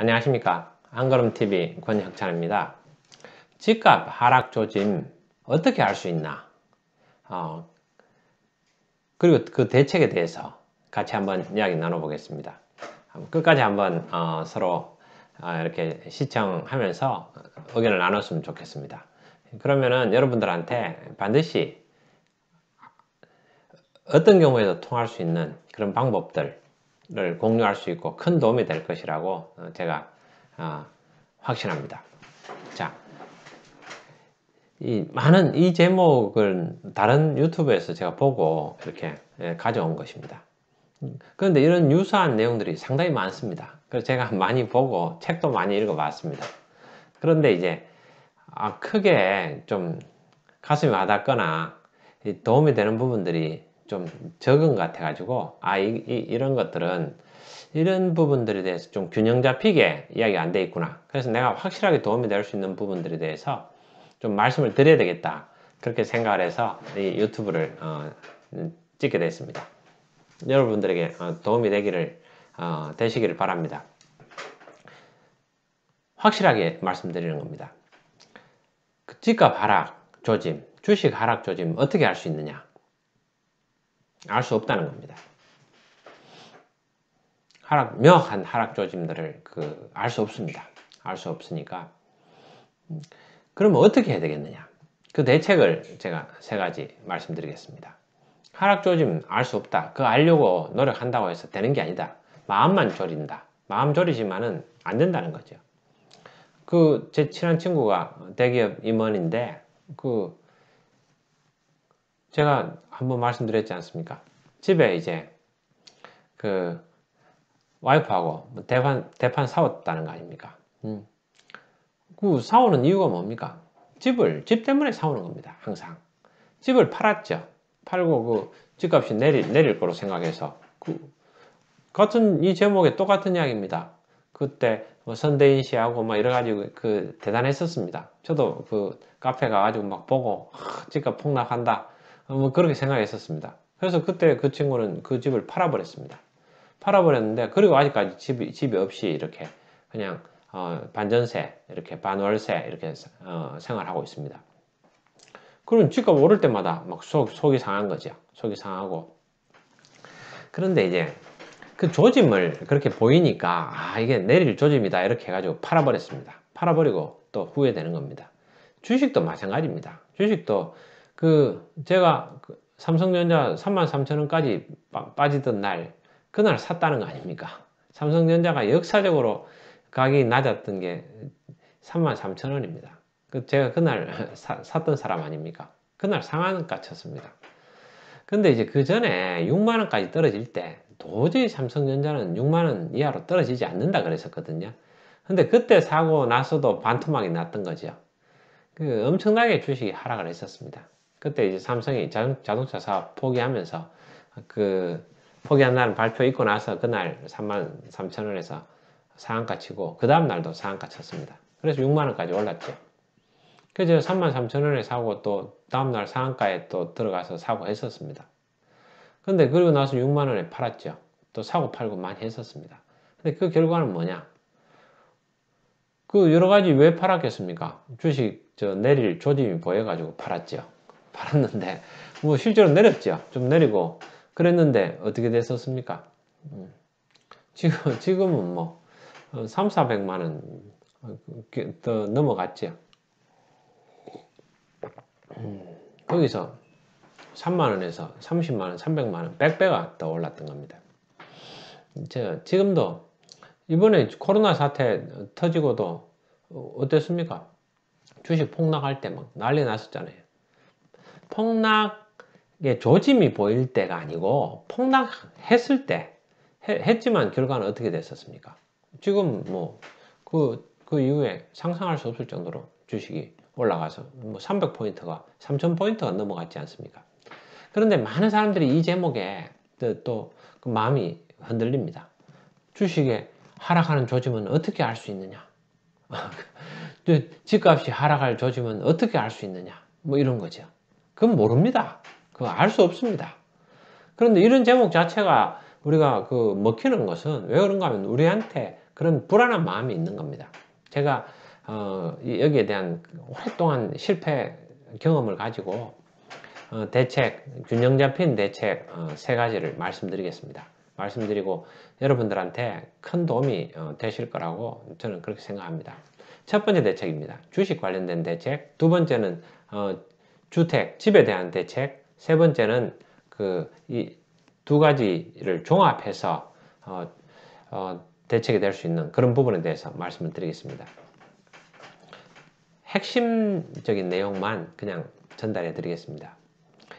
안녕하십니까. 한걸음TV 권혁찬입니다. 집값 하락 조짐 어떻게 알 수 있나, 그리고 그 대책에 대해서 같이 한번 이야기 나눠보겠습니다. 끝까지 한번 서로 이렇게 시청하면서 의견을 나눴으면 좋겠습니다. 그러면은 여러분들한테 반드시 어떤 경우에도 통할 수 있는 그런 방법들을 공유할 수 있고 큰 도움이 될 것이라고 제가 확신합니다. 자, 많은 이 제목을 다른 유튜브에서 제가 보고 이렇게 가져온 것입니다. 그런데 이런 유사한 내용들이 상당히 많습니다. 그래서 제가 많이 보고 책도 많이 읽어봤습니다. 그런데 이제 크게 좀 가슴이 와닿거나 도움이 되는 부분들이 좀 적은 것 같아 가지고 이런 것들은 이런 부분들에 대해서 좀 균형 잡히게 이야기가 안 돼 있구나. 그래서 내가 확실하게 도움이 될 수 있는 부분들에 대해서 좀 말씀을 드려야 되겠다. 그렇게 생각을 해서 이 유튜브를 찍게 됐습니다. 여러분들에게 도움이 되시기를 바랍니다. 확실하게 말씀드리는 겁니다. 집값 하락 조짐, 주식 하락 조짐 어떻게 알 수 있느냐? 알 수 없다는 겁니다. 명확한 하락 조짐들을 알 수 없습니다. 알 수 없으니까 그러면 어떻게 해야 되겠느냐? 그 대책을 제가 3가지 말씀드리겠습니다. 하락 조짐 알 수 없다. 그거 알려고 노력한다고 해서 되는 게 아니다. 마음만 졸인다. 마음 졸이지만은 안 된다는 거죠. 제 친한 친구가 대기업 임원인데 제가 한번 말씀드렸지 않습니까? 집에 이제 와이프하고 대판 싸웠다는 거 아닙니까? 싸우는 이유가 뭡니까? 집 때문에 싸우는 겁니다. 항상. 집을 팔았죠. 팔고 집값이 내릴 거로 생각해서 같은 이 제목에 똑같은 이야기입니다. 그때 선대인 씨하고 여러 가지 대단했었습니다. 저도 카페 가가지고 막 보고 집값 폭락한다. 그렇게 생각했었습니다. 그래서 그때 그 친구는 그 집을 팔아버렸습니다. 팔아버렸는데 그리고 아직까지 집이 없이 이렇게 그냥 반전세 이렇게 반월세 이렇게 생활하고 있습니다. 그럼 집값 오를 때마다 막 속이 상한 거죠. 속이 상하고. 그런데 이제 그 조짐을 그렇게 보이니까 이게 내릴 조짐이다 이렇게 해가지고 팔아버렸습니다. 팔아버리고 또 후회되는 겁니다. 주식도 마찬가지입니다. 주식도 제가 삼성전자 33,000원까지 빠지던 날 그날 샀다는 거 아닙니까? 삼성전자가 역사적으로 가격이 낮았던 게 33,000원입니다. 제가 그날 샀던 사람 아닙니까? 그날 상한가 쳤습니다. 근데 이제 그 전에 6만원까지 떨어질 때 도저히 삼성전자는 6만원 이하로 떨어지지 않는다 그랬었거든요. 근데 그때 사고 나서도 반토막이 났던 거죠. 엄청나게 주식이 하락을 했었습니다. 그때 이제 삼성이 자동차 사업 포기하면서 포기한다는 발표 있고 나서 그날 33,000원에서 상한가 치고 그 다음날도 상한가 쳤습니다. 그래서 6만원까지 올랐죠. 그래서 33,000원에 사고 또 다음날 상한가에 또 들어가서 사고 했었습니다. 근데 그리고 나서 6만원에 팔았죠. 또 사고 팔고 많이 했었습니다. 근데 그 결과는 뭐냐? 여러 가지 왜 팔았겠습니까? 주식 내릴 조짐이 보여가지고 팔았죠. 팔았는데 실제로 내렸죠. 좀 내리고 그랬는데 어떻게 됐었습니까? 지금은 3,400만원 더 넘어갔죠. 거기서 3만원에서 30만원, 300만원, 100배가 더 올랐던 겁니다. 지금도 이번에 코로나 사태 터지고도 어땠습니까? 주식 폭락할 때 막 난리 났었잖아요. 폭락의 조짐이 보일 때가 아니고 폭락했을 때 했지만 결과는 어떻게 됐었습니까? 지금 그 이후에 상상할 수 없을 정도로 주식이 올라가서 300포인트가 3000포인트가 넘어갔지 않습니까? 그런데 많은 사람들이 이 제목에 또 마음이 흔들립니다. 주식에 하락하는 조짐은 어떻게 알 수 있느냐? 집값이 하락할 조짐은 어떻게 알 수 있느냐? 이런 거죠. 그건 모릅니다. 그거 알 수 없습니다. 그런데 이런 제목 자체가 우리가 먹히는 것은 왜 그런가 하면 우리한테 그런 불안한 마음이 있는 겁니다. 제가 여기에 대한 오랫동안 실패 경험을 가지고 대책, 균형 잡힌 대책 세 가지를 말씀드리겠습니다. 말씀드리고 여러분들한테 큰 도움이 되실 거라고 저는 그렇게 생각합니다. 첫 번째 대책입니다. 주식 관련된 대책. 두 번째는 주택, 집에 대한 대책. 세 번째는 이 두 가지를 종합해서 대책이 될 수 있는 그런 부분에 대해서 말씀을 드리겠습니다. 핵심적인 내용만 그냥 전달해 드리겠습니다.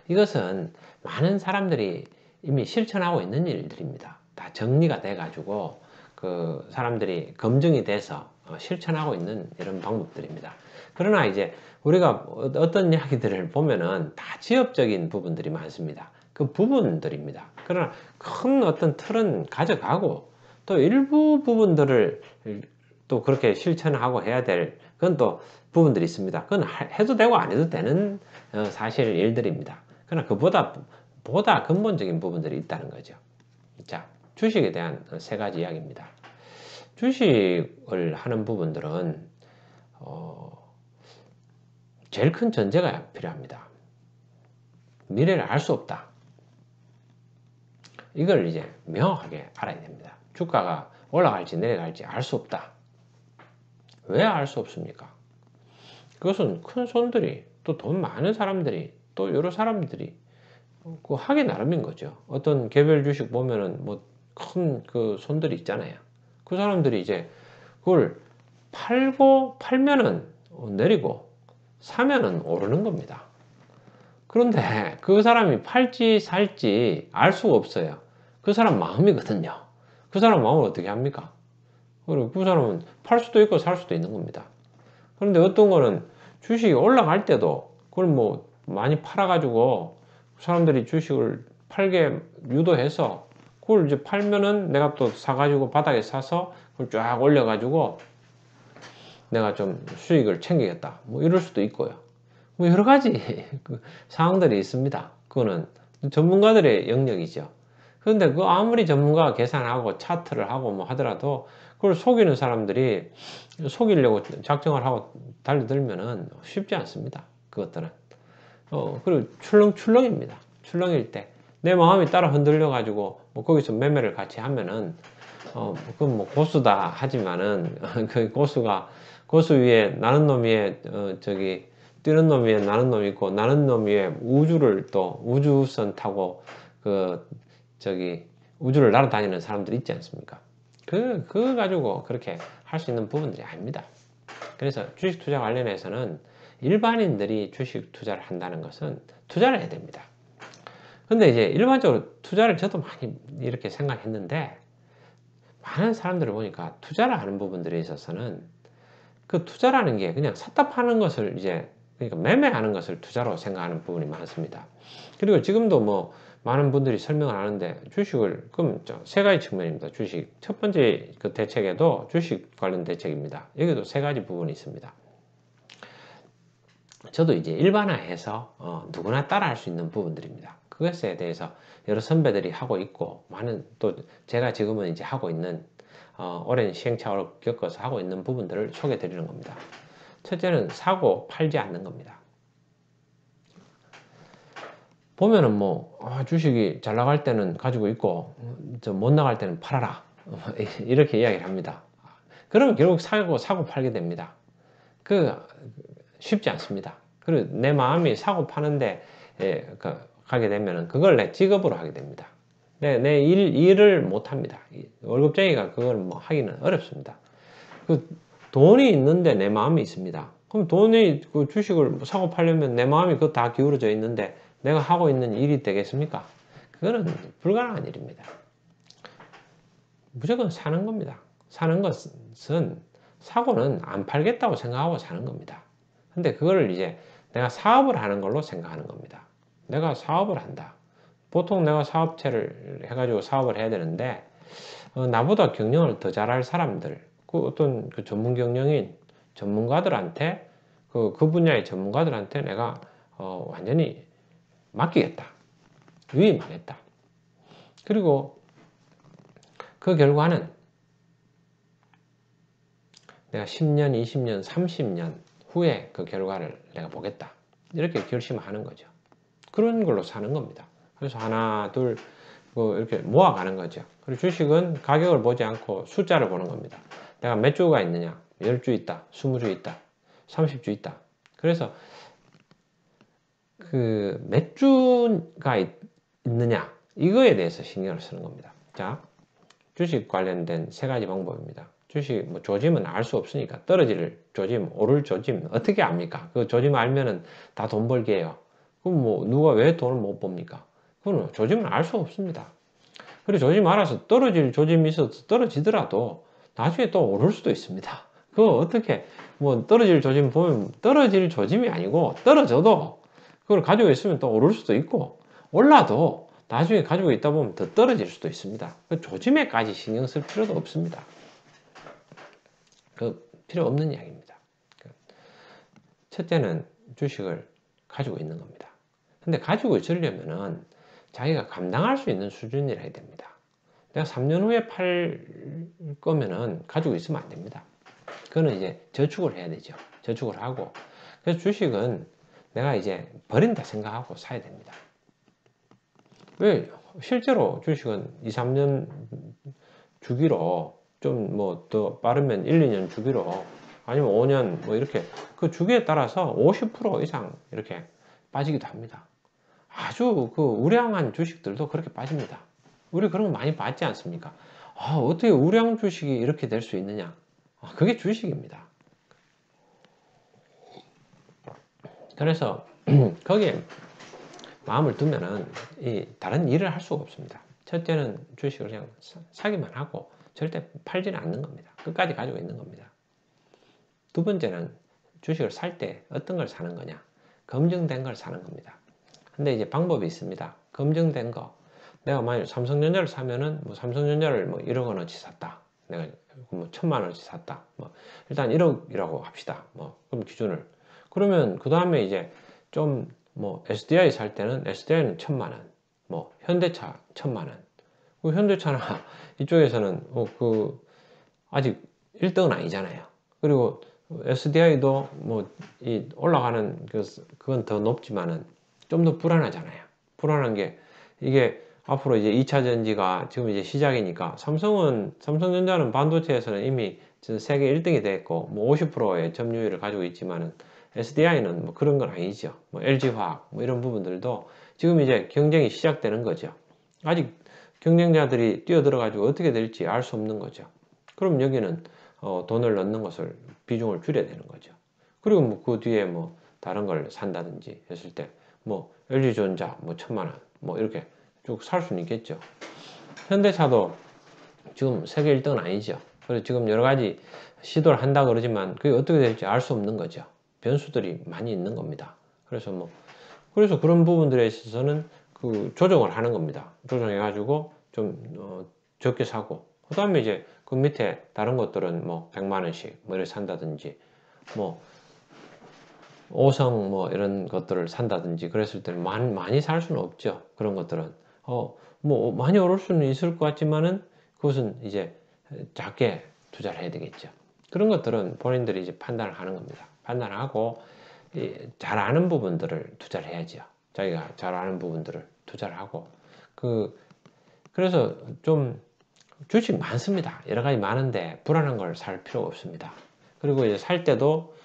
이것은 많은 사람들이 이미 실천하고 있는 일들입니다. 다 정리가 돼 가지고 그 사람들이 검증이 돼서 실천하고 있는 이런 방법들입니다. 그러나 이제 우리가 어떤 이야기들을 보면은 다 지엽적인 부분들이 많습니다. 그 부분들입니다. 그러나 큰 어떤 틀은 가져가고 또 일부 부분들을 또 그렇게 실천하고 해야 될 그건 또 부분들이 있습니다. 그건 해도 되고 안 해도 되는 사실 일들입니다. 그러나 보다 근본적인 부분들이 있다는 거죠. 자, 주식에 대한 세 가지 이야기입니다. 주식을 하는 부분들은 제일 큰 전제가 필요합니다. 미래를 알 수 없다. 이걸 이제 명확하게 알아야 됩니다. 주가가 올라갈지 내려갈지 알 수 없다. 왜 알 수 없습니까? 그것은 큰 손들이 또 돈 많은 사람들이 또 여러 사람들이 그 하기 나름인 거죠. 어떤 개별 주식 보면은 뭐 큰 그 손들이 있잖아요. 그 사람들이 이제 그걸 팔면은 내리고 사면은 오르는 겁니다. 그런데 그 사람이 팔지 살지 알 수가 없어요. 그 사람 마음이거든요. 그 사람 마음을 어떻게 합니까? 그리고 그 사람은 팔 수도 있고 살 수도 있는 겁니다. 그런데 어떤 거는 주식이 올라갈 때도 그걸 뭐 많이 팔아가지고 사람들이 주식을 팔게 유도해서 그걸 이제 팔면은 내가 또 사가지고 바닥에 사서 그걸 쫙 올려가지고 내가 좀 수익을 챙기겠다. 뭐 이럴 수도 있고요. 뭐 여러 가지 그 상황들이 있습니다. 그거는 전문가들의 영역이죠. 그런데 그 아무리 전문가가 계산하고 차트를 하고 뭐 하더라도 그걸 속이는 사람들이 속이려고 작정을 하고 달려들면은 쉽지 않습니다. 그것들은. 그리고 출렁출렁입니다. 출렁일 때. 내 마음이 따라 흔들려가지고, 뭐, 거기서 매매를 같이 하면은, 그건 뭐, 고수다 하지만은, 그 고수 위에, 나는 놈 위에, 뛰는 놈 위에 나는 놈 있고, 나는 놈 위에 우주를 또, 우주선 타고, 우주를 날아다니는 사람들이 있지 않습니까? 그거 가지고 그렇게 할 수 있는 부분들이 아닙니다. 그래서 주식 투자 관련해서는 일반인들이 주식 투자를 한다는 것은 투자를 해야 됩니다. 근데 이제 일반적으로 투자를 저도 많이 이렇게 생각했는데 많은 사람들을 보니까 투자를 하는 부분들에 있어서는 그 투자라는 게 그냥 샀다 파는 것을 이제 그러니까 매매하는 것을 투자로 생각하는 부분이 많습니다. 그리고 지금도 뭐 많은 분들이 설명을 하는데 주식을 그럼 세 가지 측면입니다. 주식 첫 번째 그 대책에도 주식 관련 대책입니다. 여기도 세 가지 부분이 있습니다. 저도 이제 일반화해서 누구나 따라할 수 있는 부분들입니다. 그것에 대해서 여러 선배들이 하고 있고 많은 또 제가 지금은 이제 하고 있는 오랜 시행착오를 겪어서 하고 있는 부분들을 소개해 드리는 겁니다. 첫째는 사고 팔지 않는 겁니다. 보면은 뭐 주식이 잘 나갈 때는 가지고 있고 못 나갈 때는 팔아라 이렇게 이야기를 합니다. 그러면 결국 사고 팔게 됩니다. 쉽지 않습니다. 그리고 내 마음이 사고 파는데 가게 되면은 그걸 내 직업으로 하게 됩니다. 내 일을 못 합니다. 월급쟁이가 그걸 뭐 하기는 어렵습니다. 그 돈이 있는데 내 마음이 있습니다. 그럼 그 주식을 사고 팔려면 내 마음이 그거 다 기울어져 있는데 내가 하고 있는 일이 되겠습니까? 그거는 불가능한 일입니다. 무조건 사는 겁니다. 사는 것은 사고는 안 팔겠다고 생각하고 사는 겁니다. 근데 그걸 이제 내가 사업을 하는 걸로 생각하는 겁니다. 내가 사업을 한다. 보통 내가 사업체를 해가지고 사업을 해야 되는데 나보다 경영을 더 잘할 사람들, 그 어떤 그 전문 경영인 전문가들한테 그 분야의 전문가들한테 내가 완전히 맡기겠다. 위임하겠다. 그리고 그 결과는 내가 10년, 20년, 30년 후에 그 결과를 내가 보겠다. 이렇게 결심하는 거죠. 그런 걸로 사는 겁니다. 그래서 하나, 둘, 뭐 이렇게 모아가는 거죠. 그리고 주식은 가격을 보지 않고 숫자를 보는 겁니다. 내가 몇 주가 있느냐? 10주 있다, 20주 있다, 30주 있다. 그래서 그 몇 주가 있느냐? 이거에 대해서 신경을 쓰는 겁니다. 자, 주식 관련된 세 가지 방법입니다. 주식 뭐 조짐은 알 수 없으니까 떨어질 조짐, 오를 조짐 어떻게 압니까? 그 조짐 알면은 다 돈 벌게요. 그럼 뭐 누가 왜 돈을 못 법니까? 그거는 조짐은 알 수 없습니다. 그리고 조짐 알아서 떨어질 조짐이 있어서 떨어지더라도 나중에 또 오를 수도 있습니다. 그거 어떻게 뭐 떨어질 조짐 보면 떨어질 조짐이 아니고 떨어져도 그걸 가지고 있으면 또 오를 수도 있고 올라도 나중에 가지고 있다 보면 더 떨어질 수도 있습니다. 그 조짐에까지 신경 쓸 필요도 없습니다. 그 필요 없는 이야기입니다. 첫째는 주식을 가지고 있는 겁니다. 근데 가지고 있으려면은 자기가 감당할 수 있는 수준이라 해야 됩니다. 내가 3년 후에 팔 거면은 가지고 있으면 안 됩니다. 그거는 이제 저축을 해야 되죠. 저축을 하고. 그래서 주식은 내가 이제 버린다 생각하고 사야 됩니다. 왜? 실제로 주식은 2, 3년 주기로 좀 뭐 더 빠르면 1, 2년 주기로 아니면 5년 뭐 이렇게 그 주기에 따라서 50% 이상 이렇게 빠지기도 합니다. 아주 그 우량한 주식들도 그렇게 빠집니다. 우리 그런 거 많이 봤지 않습니까? 아, 어떻게 우량 주식이 이렇게 될 수 있느냐? 아, 그게 주식입니다. 그래서 거기에 마음을 두면은 이 다른 일을 할 수가 없습니다. 첫째는 주식을 그냥 사기만 하고 절대 팔지는 않는 겁니다. 끝까지 가지고 있는 겁니다. 두 번째는 주식을 살 때 어떤 걸 사는 거냐? 검증된 걸 사는 겁니다. 근데 이제 방법이 있습니다. 검증된 거. 내가 만약 삼성전자를 사면은 뭐 삼성전자를 뭐 1억 원어치 샀다. 내가 뭐 1,000만 원어치 샀다. 뭐 일단 1억이라고 합시다. 뭐 그럼 기준을. 그러면 그 다음에 이제 좀 뭐 SDI 살 때는 SDI는 1,000만 원. 뭐 현대차 1,000만 원. 그 현대차나 이쪽에서는 그 아직 1등은 아니잖아요. 그리고 SDI도 뭐 이 올라가는 그건 더 높지만은 좀 더 불안하잖아요. 불안한 게 이게 앞으로 이제 2차 전지가 지금 이제 시작이니까 삼성전자는 반도체에서는 이미 세계 1등이 됐고 뭐 50%의 점유율을 가지고 있지만은 SDI는 뭐 그런 건 아니죠. 뭐 LG화학 뭐 이런 부분들도 지금 이제 경쟁이 시작되는 거죠. 아직 경쟁자들이 뛰어들어 가지고 어떻게 될지 알 수 없는 거죠. 그럼 여기는 돈을 넣는 것을 비중을 줄여야 되는 거죠. 그리고 뭐 그 뒤에 뭐 다른 걸 산다든지 했을 때 뭐 LG전자 뭐 1,000만 원 뭐 이렇게 쭉 살 수는 있겠죠. 현대차도 지금 세계 1등은 아니죠. 그래서 지금 여러 가지 시도를 한다 그러지만 그게 어떻게 될지 알 수 없는 거죠. 변수들이 많이 있는 겁니다. 그래서 그런 부분들에 있어서는 그 조정을 하는 겁니다. 조정해 가지고 좀 적게 사고 그 다음에 이제 그 밑에 다른 것들은 뭐 100만 원씩 뭐 이렇게 산다든지 뭐 5성 뭐 이런 것들을 산다든지 그랬을 때는 많이 살 수는 없죠. 그런 것들은 뭐 많이 오를 수는 있을 것 같지만은 그것은 이제 작게 투자를 해야 되겠죠. 그런 것들은 본인들이 이제 판단을 하는 겁니다. 판단하고 잘 아는 부분들을 투자를 해야죠. 자기가 잘 아는 부분들을 투자를 하고 그래서 좀 주식 많습니다. 여러 가지 많은데 불안한 걸 살 필요가 없습니다. 그리고 이제 살 때도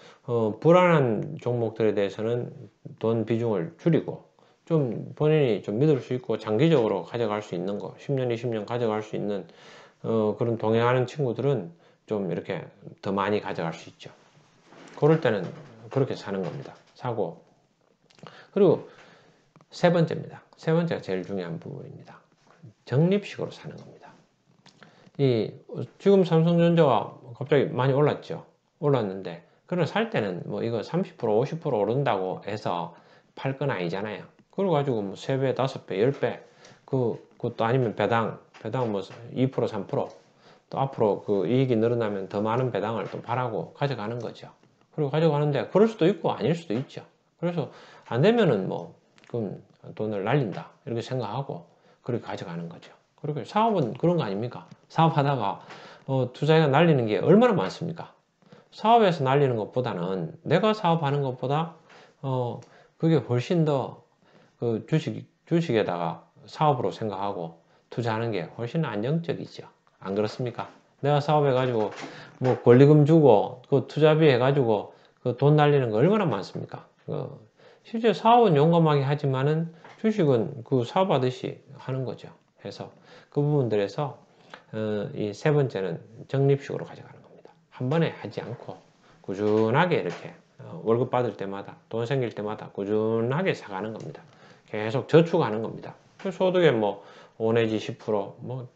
불안한 종목들에 대해서는 돈 비중을 줄이고 좀 본인이 좀 믿을 수 있고 장기적으로 가져갈 수 있는 거 10년, 20년 가져갈 수 있는 그런 동행하는 친구들은 좀 이렇게 더 많이 가져갈 수 있죠. 그럴 때는 그렇게 사는 겁니다. 사고 그리고 세 번째입니다. 세 번째가 제일 중요한 부분입니다. 적립식으로 사는 겁니다. 지금 삼성전자가 갑자기 많이 올랐죠. 올랐는데 그걸 살 때는 뭐 이거 30% 50% 오른다고 해서 팔 건 아니잖아요. 그걸 가지고 뭐 3배, 5배, 10배 그것도 아니면 배당 뭐 2% 3%또 앞으로 그 이익이 늘어나면 더 많은 배당을 또 바라고 가져가는 거죠. 그리고 가져가는데 그럴 수도 있고 아닐 수도 있죠. 그래서 안 되면은 뭐 그럼 돈을 날린다 이렇게 생각하고 그렇게 가져가는 거죠. 그렇게 사업은 그런 거 아닙니까? 사업하다가 투자가 날리는 게 얼마나 많습니까? 사업에서 날리는 것보다는 내가 사업하는 것보다 그게 훨씬 더 그 주식에다가 사업으로 생각하고 투자하는 게 훨씬 안정적이죠. 안 그렇습니까? 내가 사업해가지고 뭐 권리금 주고 그 투자비 해가지고 그 돈 날리는 거 얼마나 많습니까? 실제 사업은 용감하게 하지만은 주식은 그 사업하듯이 하는 거죠. 그래서 그 부분들에서 이 세 번째는 적립식으로 가져가는 겁니다. 한 번에 하지 않고 꾸준하게 이렇게 월급 받을 때마다 돈 생길 때마다 꾸준하게 사가는 겁니다. 계속 저축하는 겁니다. 소득의 뭐 5 내지 10%뭐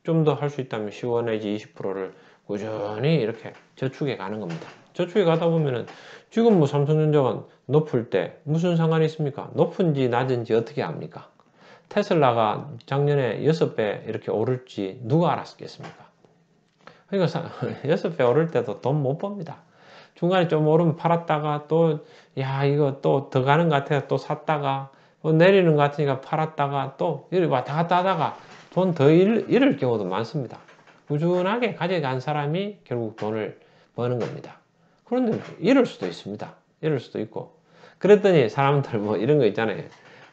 좀 더 할 수 있다면 15 내지 20%를 꾸준히 이렇게 저축해 가는 겁니다. 저축해 가다 보면은 지금 뭐 삼성전자가 높을 때 무슨 상관이 있습니까? 높은지 낮은지 어떻게 압니까? 테슬라가 작년에 6배 이렇게 오를지 누가 알았겠습니까? 그러니까 6배 오를 때도 돈 못 법니다. 중간에 좀 오르면 팔았다가 또, 야, 이거 또 더 가는 것 같아서 또 샀다가, 내리는 것 같으니까 팔았다가 또, 이렇게 왔다 갔다 하다가 돈 더 잃을 경우도 많습니다. 꾸준하게 가져간 사람이 결국 돈을 버는 겁니다. 그런데 잃을 수도 있습니다. 잃을 수도 있고. 그랬더니 사람들 뭐 이런 거 있잖아요.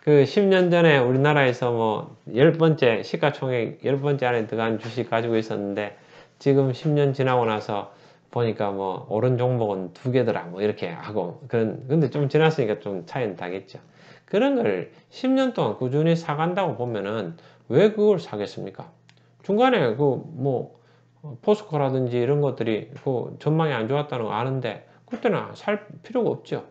그 10년 전에 우리나라에서 뭐 10번째 시가총액 10번째 안에 들어간 주식 가지고 있었는데 지금 10년 지나고 나서 보니까 뭐 오른 종목은 2개더라 뭐 이렇게 하고 근데 좀 지났으니까 좀 차이는 나겠죠. 그런 걸 10년 동안 꾸준히 사간다고 보면은 왜 그걸 사겠습니까? 중간에 그 뭐 포스코라든지 이런 것들이 그 전망이 안 좋았다는 거 아는데 그때는 살 필요가 없죠.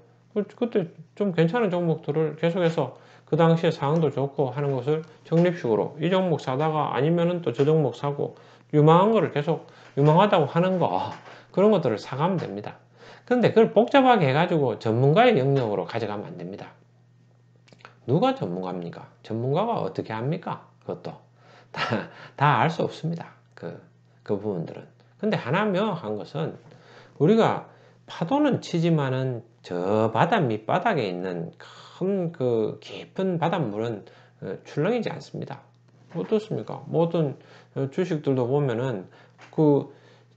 그때 좀 괜찮은 종목들을 계속해서 그 당시에 상황도 좋고 하는 것을 적립식으로 이 종목 사다가 아니면은 또 저 종목 사고 유망한 거를 계속 유망하다고 하는 거 그런 것들을 사가면 됩니다. 그런데 그걸 복잡하게 해가지고 전문가의 영역으로 가져가면 안 됩니다. 누가 전문가입니까? 전문가가 어떻게 합니까? 그것도 다 알 수 없습니다. 그 부분들은. 근데 하나 명확한 것은 우리가 파도는 치지만은 저 바다 밑바닥에 있는 큰 그 깊은 바닷물은 출렁이지 않습니다. 어떻습니까? 모든 주식들도 보면은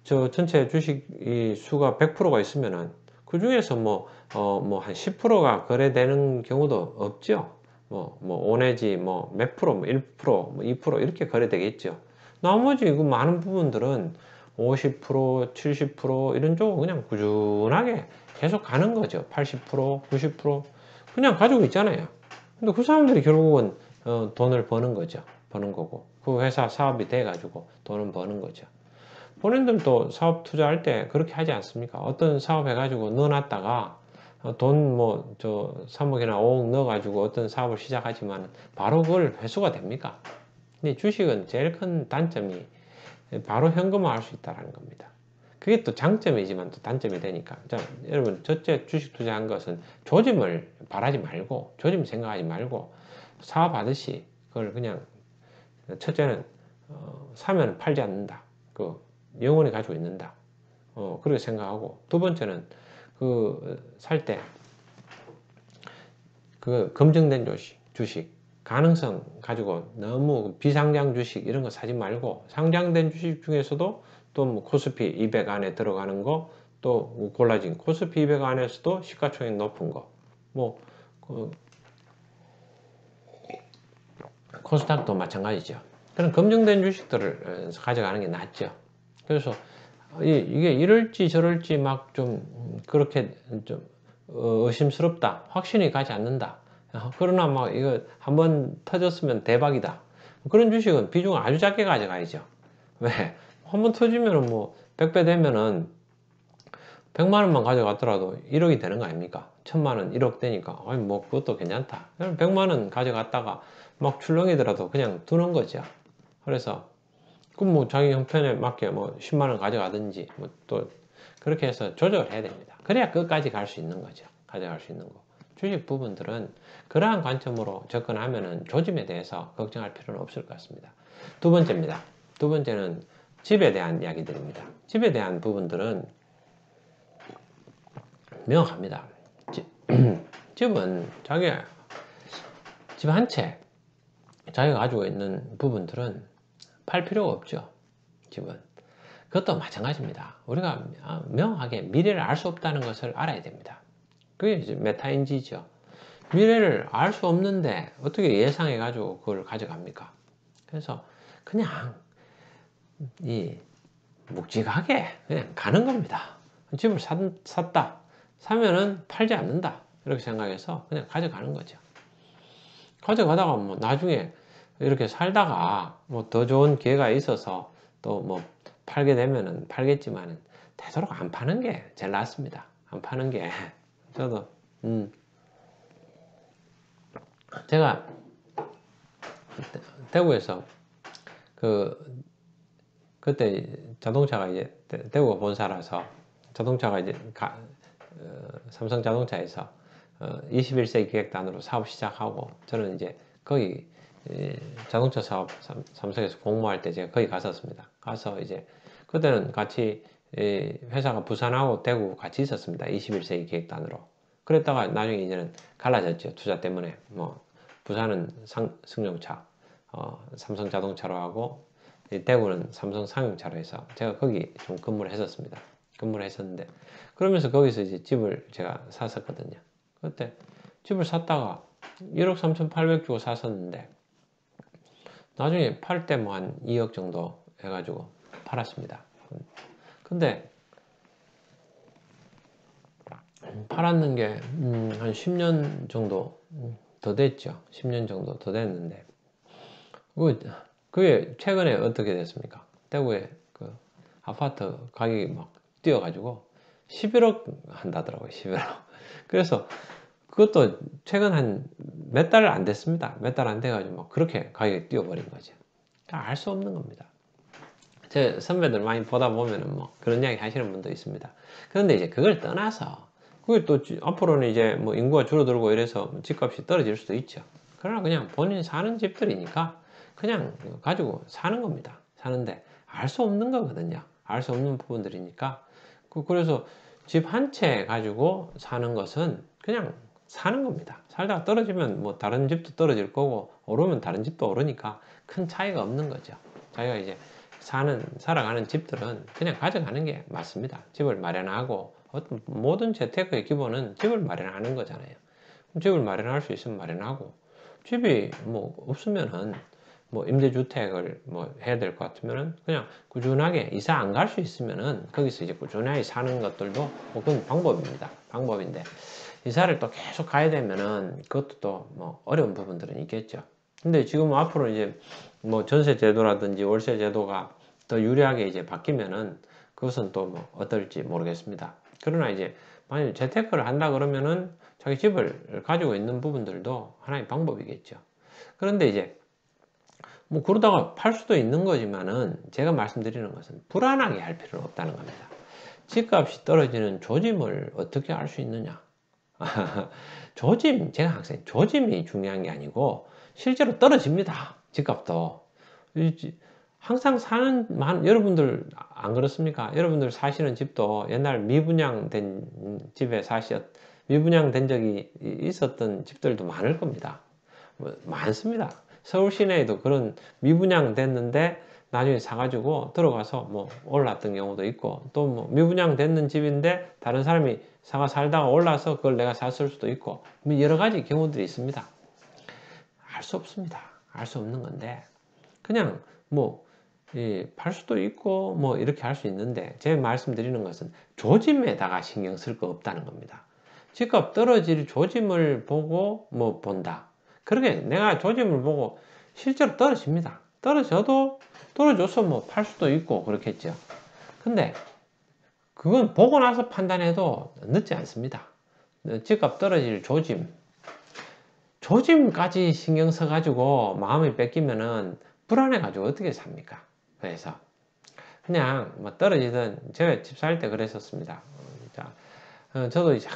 저 전체 주식 수가 100%가 있으면은 그 중에서 뭐 한 10%가 거래되는 경우도 없죠. 뭐 5 내지 뭐 몇 프로, 뭐 1%, 뭐 2% 이렇게 거래되겠죠. 나머지 그 많은 부분들은 50%, 70% 이런 쪽은 그냥 꾸준하게 계속 가는 거죠. 80%, 90% 그냥 가지고 있잖아요. 근데 그 사람들이 결국은 돈을 버는 거죠. 버는 거고 그 회사 사업이 돼가지고 돈을 버는 거죠. 본인들도 사업 투자할 때 그렇게 하지 않습니까? 어떤 사업 해가지고 넣어놨다가 돈 뭐 저 3억이나 5억 넣어가지고 어떤 사업을 시작하지만 바로 그걸 회수가 됩니까? 근데 주식은 제일 큰 단점이 바로 현금화할 수 있다는 겁니다. 그게 또 장점이지만 또 단점이 되니까. 자, 여러분, 첫째 주식 투자한 것은 조짐을 바라지 말고, 조짐 생각하지 말고, 사업하듯이 그걸 그냥, 첫째는, 사면 팔지 않는다. 영원히 가지고 있는다. 그렇게 생각하고, 두 번째는, 살 때, 검증된 주식, 가능성 가지고 너무 비상장 주식 이런 거 사지 말고 상장된 주식 중에서도 또 뭐 코스피 200 안에 들어가는 거 또 골라진 코스피 200 안에서도 시가총액 높은 거 뭐 코스닥도 마찬가지죠. 그런 검증된 주식들을 가져가는 게 낫죠. 그래서 이게 이럴지 저럴지 막 좀 그렇게 좀 의심스럽다. 확신이 가지 않는다. 그러나 막 이거 한번 터졌으면 대박이다. 그런 주식은 비중을 아주 작게 가져가야죠. 왜? 한번 터지면은 뭐 100배 되면은 100만 원만 가져갔더라도 1억이 되는 거 아닙니까? 1000만 원, 1억 되니까 아니 뭐 그것도 괜찮다. 100만 원 가져갔다가 막 출렁이더라도 그냥 두는 거죠. 그래서 그럼 뭐 자기 형편에 맞게 뭐 10만 원 가져가든지 뭐 또 그렇게 해서 조절을 해야 됩니다. 그래야 끝까지 갈 수 있는 거죠. 가져갈 수 있는 거. 주식 부분들은 그러한 관점으로 접근하면은 조짐에 대해서 걱정할 필요는 없을 것 같습니다. 두 번째입니다. 두 번째는 집에 대한 이야기들입니다. 집에 대한 부분들은 명확합니다. 집은 집 한 채 자기가 가지고 있는 부분들은 팔 필요가 없죠. 집은. 그것도 마찬가지입니다. 우리가 명확하게 미래를 알 수 없다는 것을 알아야 됩니다. 그게 이제 메타인지죠. 미래를 알 수 없는데 어떻게 예상해 가지고 그걸 가져갑니까? 그래서 그냥 이 묵직하게 그냥 가는 겁니다. 집을 샀다. 사면은 팔지 않는다. 이렇게 생각해서 그냥 가져가는 거죠. 가져가다가 뭐 나중에 이렇게 살다가 뭐 더 좋은 기회가 있어서 또 뭐 팔게 되면은 팔겠지만은 되도록 안 파는 게 제일 낫습니다. 안 파는 게 저도 제가 대구에서 그때 자동차가 이제 대구가 본사라서 자동차가 이제 삼성 자동차에서 21세기 기획단으로 사업 시작하고 저는 이제 거기 자동차 사업 삼성에서 공모할 때 제가 거기 갔었습니다. 가서 이제 그때는 같이 회사가 부산하고 대구 같이 있었습니다. 21세기 기획단으로. 그랬다가 나중에 이제는 갈라졌죠. 투자 때문에. 뭐 부산은 승용차, 삼성 자동차로 하고 대구는 삼성 상용차로 해서 제가 거기 좀 근무를 했었습니다. 근무를 했었는데 그러면서 거기서 이제 집을 제가 샀었거든요. 그때 집을 샀다가 1억 3,800 주고 샀었는데 나중에 팔 때 뭐 한 2억 정도 해가지고 팔았습니다. 근데 팔았는 게 한 10년 정도 더 됐죠. 10년 정도 더 됐는데 그게 최근에 어떻게 됐습니까? 대구에 그 아파트 가격이 막 뛰어가지고 11억 한다더라고요. 11억. 그래서 그것도 최근 한 몇 달 안 됐습니다. 몇 달 안 돼가지고 막 그렇게 가격이 뛰어버린 거죠. 알 수 없는 겁니다. 제 선배들 많이 보다 보면은 뭐 그런 이야기 하시는 분도 있습니다. 그런데 이제 그걸 떠나서 그게 또 앞으로는 이제 뭐 인구가 줄어들고 이래서 집값이 떨어질 수도 있죠. 그러나 그냥 본인이 사는 집들이니까 그냥 가지고 사는 겁니다. 사는데 알 수 없는 거거든요. 알 수 없는 부분들이니까 그래서 집 한 채 가지고 사는 것은 그냥 사는 겁니다. 살다가 떨어지면 뭐 다른 집도 떨어질 거고 오르면 다른 집도 오르니까 큰 차이가 없는 거죠. 자기가 이제 살아가는 집들은 그냥 가져가는 게 맞습니다. 집을 마련하고 어떤 모든 재테크의 기본은 집을 마련하는 거잖아요. 집을 마련할 수 있으면 마련하고 집이 뭐 없으면은 뭐 임대주택을 뭐 해야 될 것 같으면은 그냥 꾸준하게 이사 안 갈 수 있으면은 거기서 이제 꾸준하게 사는 것들도 뭐 그건 방법입니다. 방법인데 이사를 또 계속 가야 되면은 그것도 또 뭐 어려운 부분들은 있겠죠. 근데 지금 앞으로 이제 뭐 전세 제도라든지 월세 제도가 더 유리하게 이제 바뀌면은 그것은 또 뭐 어떨지 모르겠습니다. 그러나 이제 만약 재테크를 한다 그러면은 자기 집을 가지고 있는 부분들도 하나의 방법이겠죠. 그런데 이제 뭐 그러다가 팔 수도 있는 거지만은 제가 말씀드리는 것은 불안하게 할 필요는 없다는 겁니다. 집값이 떨어지는 조짐을 어떻게 알 수 있느냐? 제가 항상 조짐이 중요한 게 아니고 실제로 떨어집니다. 집값도. 항상 여러분들 안 그렇습니까? 여러분들 사시는 집도 옛날 미분양된 적이 있었던 집들도 많을 겁니다. 뭐, 많습니다. 서울 시내에도 그런 미분양 됐는데 나중에 사가지고 들어가서 뭐 올랐던 경우도 있고 또 뭐 미분양 됐는 집인데 다른 사람이 살다가 올라서 그걸 내가 샀을 수도 있고 뭐 여러 가지 경우들이 있습니다. 알 수 없습니다. 알 수 없는 건데 그냥 뭐 팔 수도 있고 뭐 이렇게 할 수 있는데 제가 말씀드리는 것은 조짐에다가 신경 쓸 거 없다는 겁니다. 집값 떨어질 조짐을 보고 뭐 본다. 그러게 내가 조짐을 보고 실제로 떨어집니다. 떨어져서 뭐 팔 수도 있고 그렇겠죠. 근데 그건 보고 나서 판단해도 늦지 않습니다. 집값 떨어질 조짐까지 신경 써가지고 마음이 뺏기면은 불안해가지고 어떻게 삽니까? 그래서 그냥 뭐 떨어지든 제가 집 살 때 그랬었습니다. 저도 이제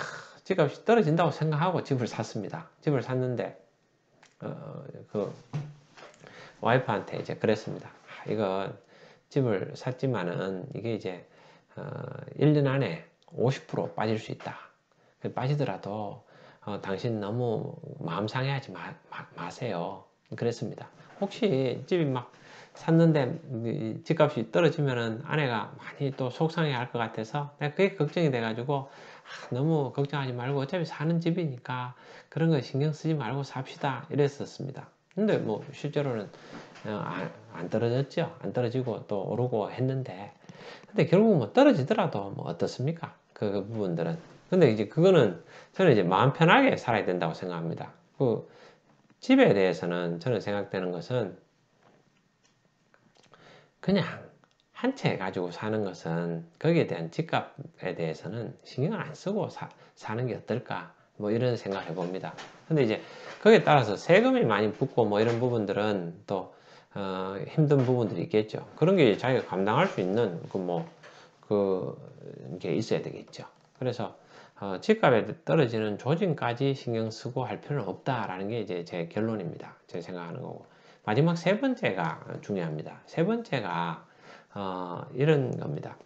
집값이 떨어진다고 생각하고 집을 샀습니다. 집을 샀는데 그 와이프한테 이제 그랬습니다. 이거 집을 샀지만은 이게 이제 1년 안에 50% 빠질 수 있다. 빠지더라도 당신 너무 마음 상해하지 마세요. 그랬습니다. 혹시 집이 막 샀는데 이 집값이 떨어지면은 아내가 많이 또 속상해 할 것 같아서 내가 그게 걱정이 돼가지고 너무 걱정하지 말고 어차피 사는 집이니까 그런 거 신경 쓰지 말고 삽시다 이랬었습니다. 근데 뭐 실제로는 안 떨어졌죠. 안 떨어지고 또 오르고 했는데 근데 결국 뭐 떨어지더라도 뭐 어떻습니까? 그 부분들은. 근데 이제 그거는 저는 이제 마음 편하게 살아야 된다고 생각합니다. 그 집에 대해서는 저는 생각되는 것은 그냥 한 채 가지고 사는 것은 거기에 대한 집값에 대해서는 신경을 안 쓰고 사는 게 어떨까 뭐 이런 생각을 해봅니다. 근데 이제 거기에 따라서 세금이 많이 붙고 뭐 이런 부분들은 또 힘든 부분들이 있겠죠. 그런 게 자기가 감당할 수 있는 게 있어야 되겠죠. 그래서 집값에 떨어지는 조짐까지 신경 쓰고 할 필요는 없다라는 게 이제 제 결론입니다. 제 생각하는 거고. 마지막 세 번째가 중요합니다. 세 번째가 이런 겁니다.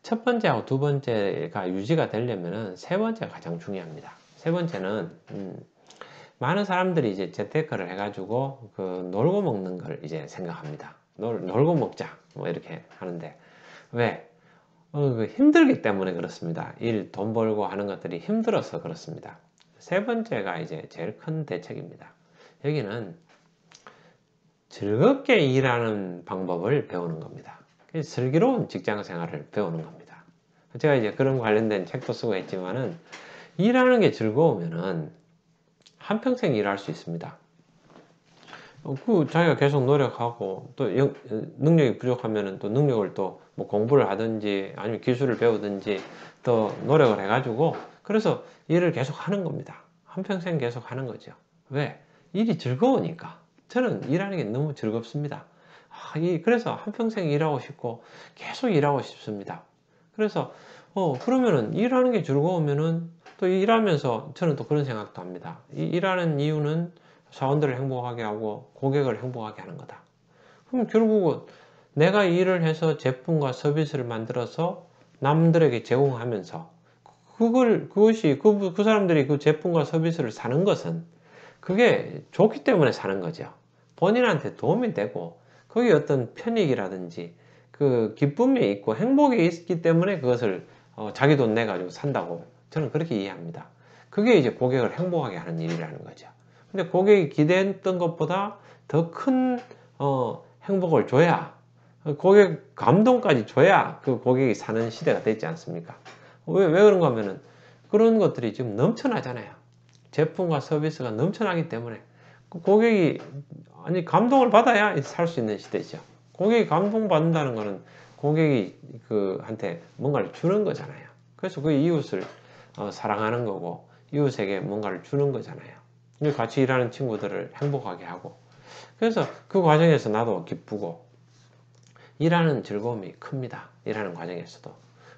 첫 번째하고 두 번째가 유지가 되려면은 세 번째가 가장 중요합니다. 세 번째는 많은 사람들이 이제 재테크를 해가지고 그 놀고 먹는 걸 이제 생각합니다. 놀고 먹자 뭐 이렇게 하는데 왜? 힘들기 때문에 그렇습니다. 돈 벌고 하는 것들이 힘들어서 그렇습니다. 세 번째가 이제 제일 큰 대책입니다. 여기는 즐겁게 일하는 방법을 배우는 겁니다. 슬기로운 직장 생활을 배우는 겁니다. 제가 이제 그런 관련된 책도 쓰고 했지만은 일하는 게 즐거우면은 한평생 일할 수 있습니다. 자기가 계속 노력하고 또 능력이 부족하면은 또 능력을 또 뭐 공부를 하든지 아니면 기술을 배우든지 또 노력을 해가지고 그래서 일을 계속 하는 겁니다. 한평생 계속 하는 거죠. 왜? 일이 즐거우니까. 저는 일하는 게 너무 즐겁습니다. 그래서 한평생 일하고 싶고 계속 일하고 싶습니다. 그래서 그러면은 일하는 게 즐거우면은 또 일하면서 저는 또 그런 생각도 합니다. 일하는 이유는 사원들을 행복하게 하고 고객을 행복하게 하는 거다. 그럼 결국은 내가 일을 해서 제품과 서비스를 만들어서 남들에게 제공하면서 그것이 그 사람들이 그 제품과 서비스를 사는 것은 그게 좋기 때문에 사는 거죠. 본인한테 도움이 되고 거기에 어떤 편익이라든지 그 기쁨이 있고 행복이 있기 때문에 그것을 자기 돈 내가지고 산다고 저는 그렇게 이해합니다. 그게 이제 고객을 행복하게 하는 일이라는 거죠. 근데 고객이 기대했던 것보다 더 큰 행복을 줘야 고객 감동까지 줘야 그 고객이 사는 시대가 됐지 않습니까? 왜 그런가 하면은 그런 것들이 지금 넘쳐나잖아요. 제품과 서비스가 넘쳐나기 때문에 고객이 감동을 받아야 살 수 있는 시대죠. 고객이 감동받는다는 것은 고객이 한테 뭔가를 주는 거잖아요. 그래서 그 이웃을 사랑하는 거고 이웃에게 뭔가를 주는 거잖아요. 같이 일하는 친구들을 행복하게 하고 그래서 그 과정에서 나도 기쁘고 일하는 즐거움이 큽니다. 일하는 과정에서도.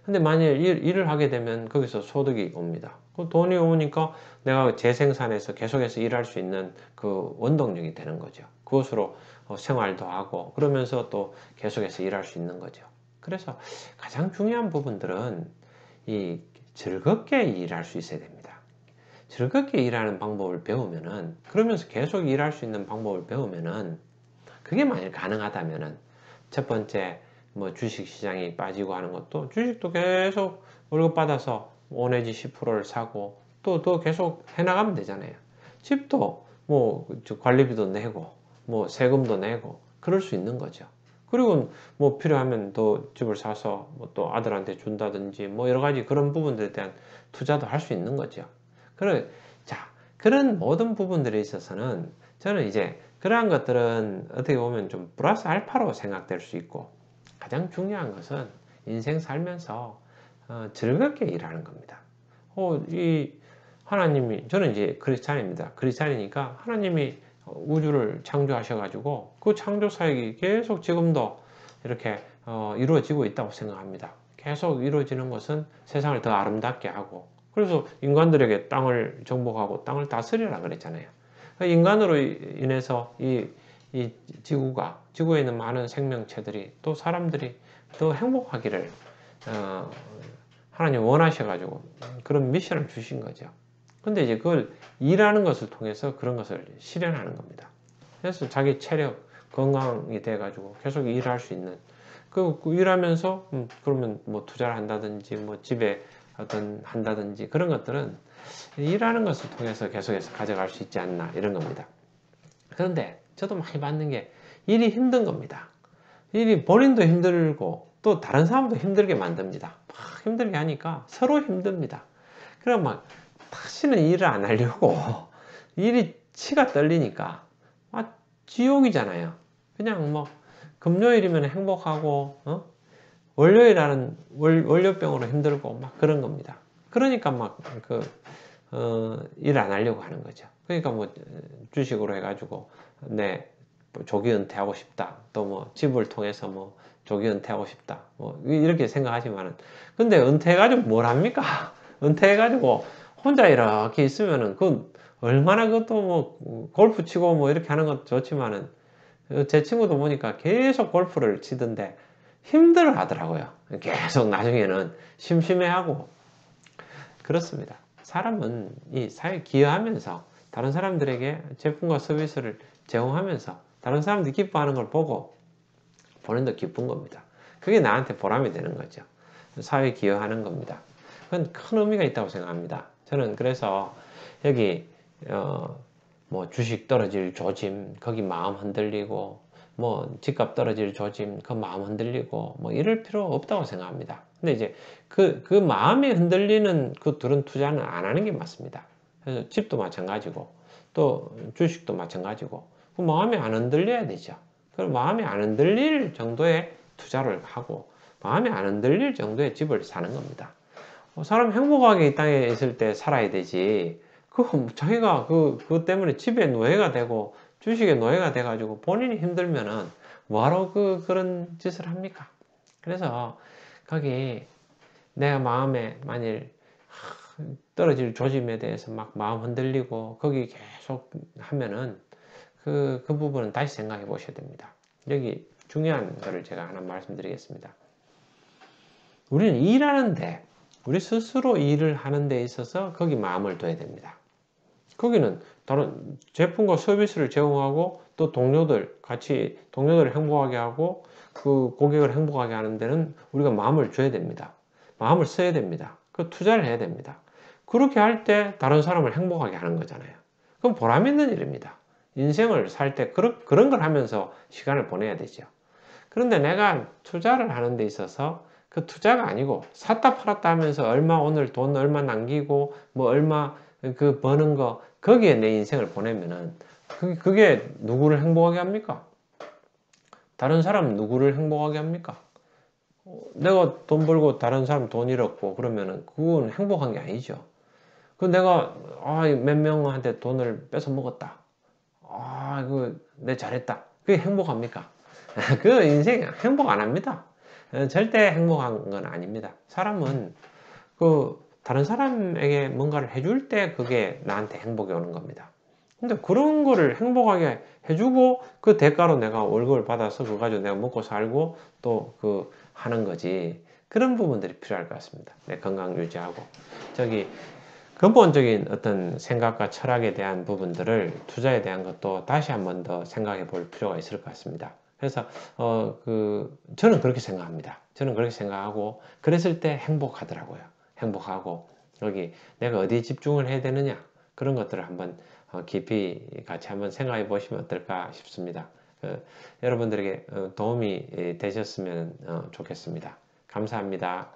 근데 만일 일을 하게 되면 거기서 소득이 옵니다. 그 돈이 오니까 내가 재생산해서 계속해서 일할 수 있는 그 원동력이 되는 거죠. 그것으로 생활도 하고 그러면서 또 계속해서 일할 수 있는 거죠. 그래서 가장 중요한 부분들은 이 즐겁게 일할 수 있어야 됩니다. 즐겁게 일하는 방법을 배우면은 그러면서 계속 일할 수 있는 방법을 배우면은 그게 만약 가능하다면은 첫 번째 뭐 주식 시장이 빠지고 하는 것도 주식도 계속 월급 받아서 5 내지 10%를 사고 또 계속 해나가면 되잖아요. 집도 뭐 관리비도 내고 뭐 세금도 내고 그럴 수 있는 거죠. 그리고 뭐 필요하면 또 집을 사서 뭐 또 아들한테 준다든지 뭐 여러 가지 그런 부분들에 대한 투자도 할 수 있는 거죠. 그런 모든 부분들에 있어서는 저는 이제 그러한 것들은 어떻게 보면 좀 플러스 알파로 생각될 수 있고 가장 중요한 것은 인생 살면서 즐겁게 일하는 겁니다. 이 하나님이 저는 이제 크리스찬입니다. 크리스찬이니까 하나님이 우주를 창조하셔가지고 그 창조 사역이 계속 지금도 이렇게 이루어지고 있다고 생각합니다. 계속 이루어지는 것은 세상을 더 아름답게 하고 그래서 인간들에게 땅을 정복하고 땅을 다스리라 그랬잖아요. 인간으로 인해서 이 지구에 있는 많은 생명체들이 또 사람들이 더 행복하기를 하나님 원하셔가지고 그런 미션을 주신 거죠. 근데 이제 그걸 일하는 것을 통해서 그런 것을 실현하는 겁니다. 그래서 자기 체력, 건강이 돼가지고 계속 일할 수 있는 그 일하면서 그러면 뭐 투자를 한다든지 뭐 집에 어떤 한다든지 그런 것들은 일하는 것을 통해서 계속해서 가져갈 수 있지 않나 이런 겁니다. 그런데 저도 많이 받는 게 일이 힘든 겁니다. 일이 본인도 힘들고 또 다른 사람도 힘들게 만듭니다. 막 힘들게 하니까 서로 힘듭니다. 그럼 막 다시는 일을 안 하려고 일이 치가 떨리니까 지옥이잖아요. 그냥 뭐 금요일이면 행복하고 월요일하는 월요병으로 힘들고 막 그런 겁니다. 그러니까 막 일 안 하려고 하는 거죠. 그러니까 뭐 주식으로 해가지고 내 조기 은퇴하고 싶다. 또 뭐 집을 통해서 뭐 조기 은퇴하고 싶다. 뭐 이렇게 생각하지만은 근데 은퇴해가지고 뭘 합니까? 은퇴해가지고 혼자 이렇게 있으면은 그 얼마나 그것도 뭐 골프 치고 뭐 이렇게 하는 것도 좋지만은 제 친구도 보니까 계속 골프를 치던데 힘들어 하더라고요. 계속 나중에는 심심해하고 그렇습니다. 사람은 이 사회에 기여하면서 다른 사람들에게 제품과 서비스를 제공하면서 다른 사람들이 기뻐하는 걸 보고 본인도 기쁜 겁니다. 그게 나한테 보람이 되는 거죠. 사회에 기여하는 겁니다. 그건 큰 의미가 있다고 생각합니다. 저는 그래서 여기 뭐 주식 떨어질 조짐 거기 마음 흔들리고 뭐 집값 떨어질 조짐 그 마음 흔들리고 뭐 이럴 필요 없다고 생각합니다. 근데 이제 그 마음이 흔들리는 그 둘은 투자는 안 하는 게 맞습니다. 그래서 집도 마찬가지고 또 주식도 마찬가지고 그 마음이 안 흔들려야 되죠. 그 마음이 안 흔들릴 정도의 투자를 하고 마음이 안 흔들릴 정도의 집을 사는 겁니다. 사람 행복하게 이 땅에 있을 때 살아야 되지. 자기가 그것 때문에 집에 노예가 되고 주식에 노예가 돼가지고 본인이 힘들면은 뭐하러 그런 짓을 합니까? 그래서 거기 내가 마음에 만일 떨어질 조짐에 대해서 막 마음 흔들리고 거기 계속 하면은 그 부분은 다시 생각해 보셔야 됩니다. 여기 중요한 거를 제가 하나 말씀드리겠습니다. 우리는 일하는데 우리 스스로 일을 하는 데 있어서 거기 마음을 둬야 됩니다. 거기는 다른 제품과 서비스를 제공하고 또 같이 동료들을 행복하게 하고 그 고객을 행복하게 하는 데는 우리가 마음을 줘야 됩니다. 마음을 써야 됩니다. 그 투자를 해야 됩니다. 그렇게 할 때 다른 사람을 행복하게 하는 거잖아요. 그럼 보람 있는 일입니다. 인생을 살 때 그런 걸 하면서 시간을 보내야 되죠. 그런데 내가 투자를 하는 데 있어서 그 투자가 아니고 샀다 팔았다 하면서 오늘 돈 얼마 남기고 뭐 얼마 그 버는 거 거기에 내 인생을 보내면은 그게 누구를 행복하게 합니까? 다른 사람 누구를 행복하게 합니까? 내가 돈 벌고 다른 사람 돈 잃었고 그러면은 그건 행복한 게 아니죠. 그 내가 몇 명한테 돈을 뺏어 먹었다. 내 잘했다. 그게 행복합니까? 그 인생 행복 안 합니다. 절대 행복한 건 아닙니다. 사람은 다른 사람에게 뭔가를 해줄 때 그게 나한테 행복이 오는 겁니다. 근데 그런 거를 행복하게 해주고 그 대가로 내가 월급을 받아서 그거 가지고 내가 먹고 살고 또 하는 거지. 그런 부분들이 필요할 것 같습니다. 내 건강 유지하고. 근본적인 어떤 생각과 철학에 대한 부분들을 투자에 대한 것도 다시 한번 더 생각해 볼 필요가 있을 것 같습니다. 그래서 저는 그렇게 생각합니다. 저는 그렇게 생각하고 그랬을 때 행복하더라고요. 행복하고 여기 내가 어디에 집중을 해야 되느냐 그런 것들을 한번 깊이 같이 한번 생각해 보시면 어떨까 싶습니다. 여러분들에게 도움이 되셨으면 좋겠습니다. 감사합니다.